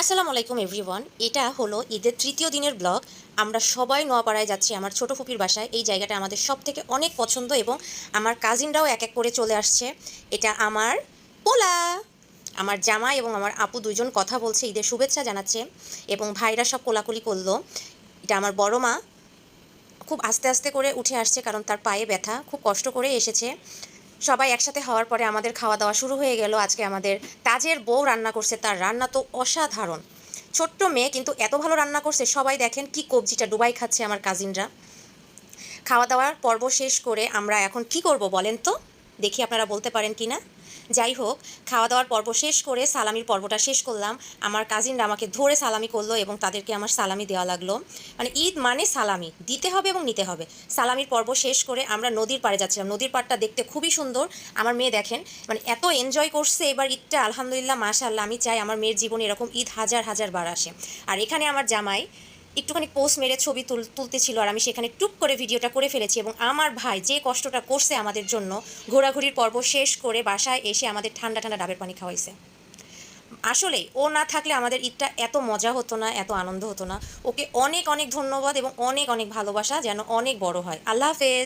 আসসালামু আলাইকুম এভরিওয়ান। এটা হলো ঈদের তৃতীয় দিনের ব্লগ। আমরা সবাই নোয়াপাড়ায় যাচ্ছি আমার ছোট ফুপির বাসায়। এই জায়গাটা আমাদের সবথেকে অনেক পছন্দ এবং আমার কাজিনরাও এক এক করে চলে আসছে। এটা আমার পোলা, আমার জামাই এবং আমার আপু দুইজন কথা বলছে, ঈদের শুভেচ্ছা জানাচ্ছে এবং ভাইরা সব কোলাকুলি করলো। এটা আমার বড় মা খুব আস্তে আস্তে করে উঠে আসছে কারণ তার পায়ে ব্যথা, খুব কষ্ট করে এসেছে। সবাই একসাথে হওয়ার পরে আমাদের খাওয়া দাওয়া শুরু হয়ে গেল। আজকে আমাদের তাজের বউ রান্না করছে, তার রান্না তো অসাধারণ। ছোট্ট মেয়ে কিন্তু এত ভালো রান্না করছে, সবাই দেখেন কি কবজিটা ডুবাই খাচ্ছে আমার কাজিনরা। খাওয়া দাওয়ার পর্ব শেষ করে আমরা এখন কি করব বলেন তো, দেখি আপনারা বলতে পারেন কি না। যাই হোক, খাওয়া দাওয়ার পর্ব শেষ করে সালামির পর্বটা শেষ করলাম। আমার কাজিনরা আমাকে ধরে সালামি করলো এবং তাদেরকে আমার সালামি দেওয়া লাগলো। মানে ঈদ মানে সালামি দিতে হবে এবং নিতে হবে। সালামির পর্ব শেষ করে আমরা নদীর পাড়ে যাচ্ছিলাম। নদীর পাড়টা দেখতে খুবই সুন্দর। আমার মেয়ে দেখেন মানে এত এনজয় করছে এবার ঈদটা, আলহামদুলিল্লাহ মাশাআল্লাহ। আমি চাই আমার মেয়ের জীবনে এরকম ঈদ হাজার হাজার বার আসে। আর এখানে আমার জামাই একটুখানি পোস্ট মেরে ছবি তুলতেছিল আর আমি সেখানে টুক করে ভিডিওটা করে ফেলেছি। এবং আমার ভাই যে কষ্টটা করছে আমাদের জন্য, ঘোরাঘুরির পর্ব শেষ করে বাসায় এসে আমাদের ঠান্ডা ঠান্ডা ডাবের পানি খাওয়াইছে। আসলেই ও না থাকলে আমাদের ঈদটা এত মজা হতো না, এত আনন্দ হতো না। ওকে অনেক অনেক ধন্যবাদ এবং অনেক অনেক ভালোবাসা, যেন অনেক বড় হয়। আল্লাহ হাফেজ।